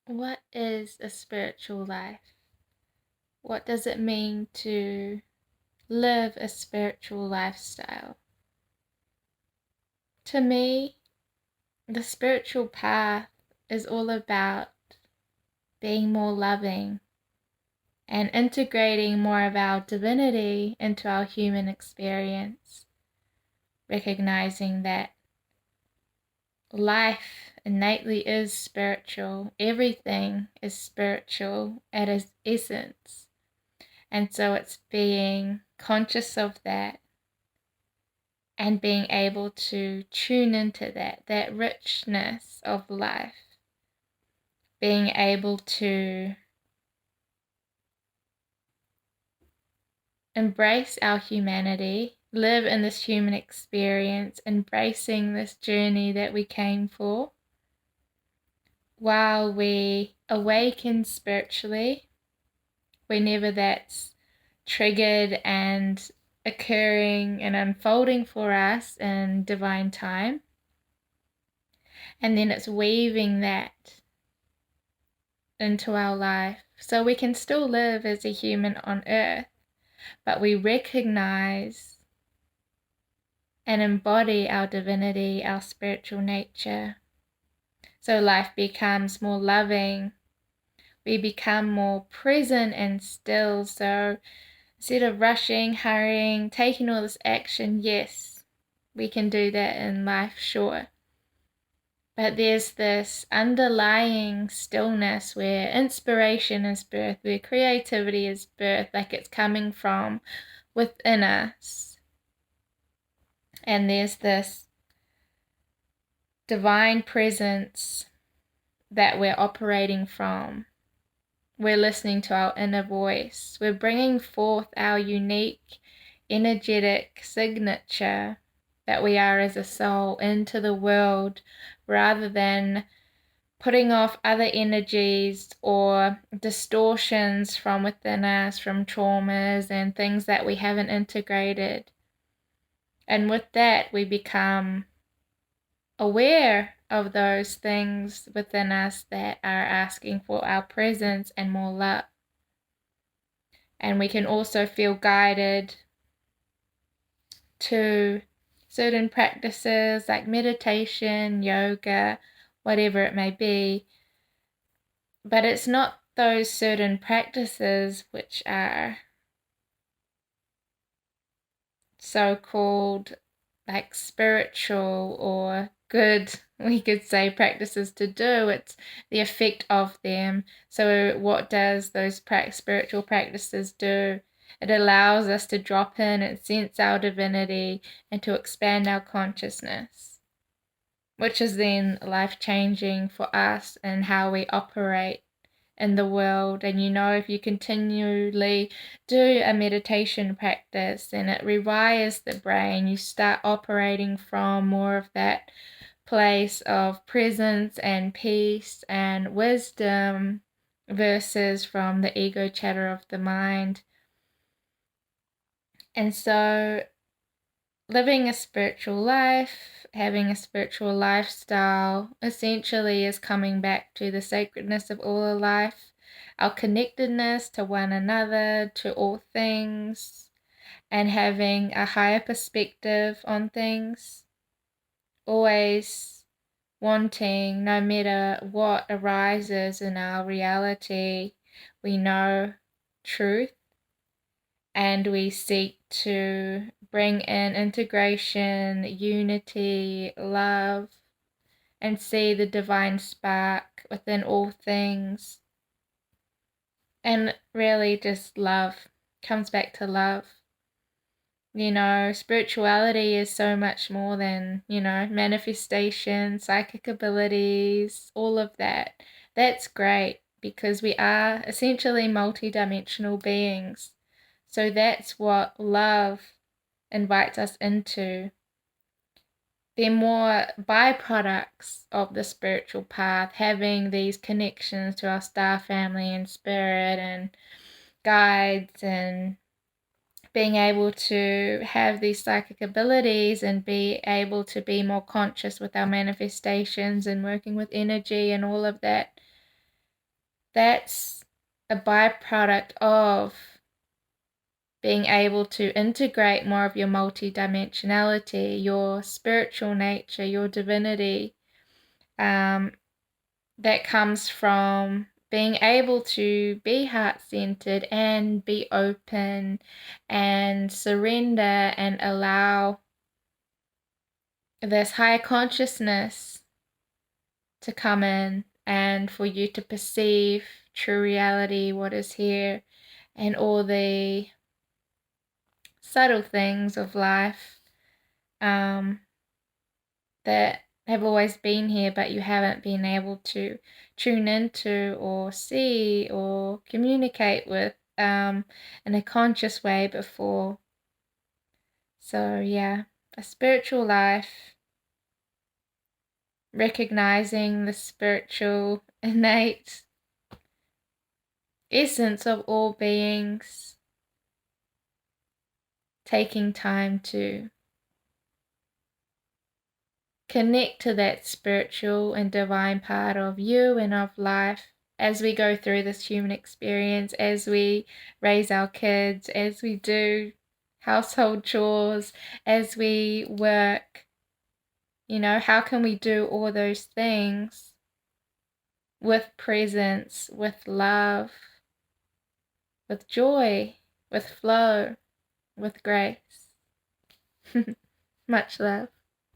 What is a spiritual life? What does it mean to live a spiritual lifestyle? To me, the spiritual path is all about being more loving and integrating more of our divinity into our human experience, recognizing that life innately is spiritual. Everything is spiritual at its essence. And so it's being conscious of that and being able to tune into that richness of life, being able to embrace our humanity, live in this human experience, embracing this journey that we came for, while we awaken spiritually, whenever that's triggered and occurring and unfolding for us in divine time. And then it's weaving that into our life so we can still live as a human on earth, but we recognize and embody our divinity, our spiritual nature. So life becomes more loving. We become more present and still. So instead of rushing, hurrying, taking all this action, yes, we can do that in life, sure. But there's this underlying stillness where inspiration is birthed, where creativity is birthed, like it's coming from within us. And there's this divine presence that we're operating from. We're listening to our inner voice. We're bringing forth our unique, energetic signature that we are as a soul into the world, rather than putting off other energies or distortions from within us, from traumas and things that we haven't integrated. And with that, we become aware of those things within us that are asking for our presence and more love. And we can also feel guided to certain practices like meditation, yoga, whatever it may be. But it's not those certain practices which are so-called like spiritual or good, we could say, practices to do. It's the effect of them. So what does those spiritual practices do? It allows us to drop in and sense our divinity and to expand our consciousness, which is then life-changing for us and how we operate in the world. And if you continually do a meditation practice and it rewires the brain, you start operating from more of that place of presence and peace and wisdom versus from the ego chatter of the mind. And so living a spiritual life, having a spiritual lifestyle, essentially is coming back to the sacredness of all of life, our connectedness to one another, to all things, and having a higher perspective on things. Always wanting, no matter what arises in our reality, we know truth. And we seek to bring in integration, unity, love, and see the divine spark within all things. And really just love comes back to love. Spirituality is so much more than, manifestation, psychic abilities, all of that. That's great because we are essentially multidimensional beings. So that's what love invites us into. They're more byproducts of the spiritual path, having these connections to our star family and spirit and guides, and being able to have these psychic abilities and be able to be more conscious with our manifestations and working with energy and all of that. that's a byproduct of being able to integrate more of your multidimensionality, your spiritual nature, your divinity, that comes from being able to be heart-centered and be open and surrender and allow this higher consciousness to come in and for you to perceive true reality, what is here, and all the subtle things of life that have always been here, but you haven't been able to tune into or see or communicate with in a conscious way before. So yeah, a spiritual life, recognizing the spiritual innate essence of all beings, taking time to connect to that spiritual and divine part of you and of life as we go through this human experience, as we raise our kids, as we do household chores, as we work. How can we do all those things with presence, with love, with joy, with flow, with grace? Much love.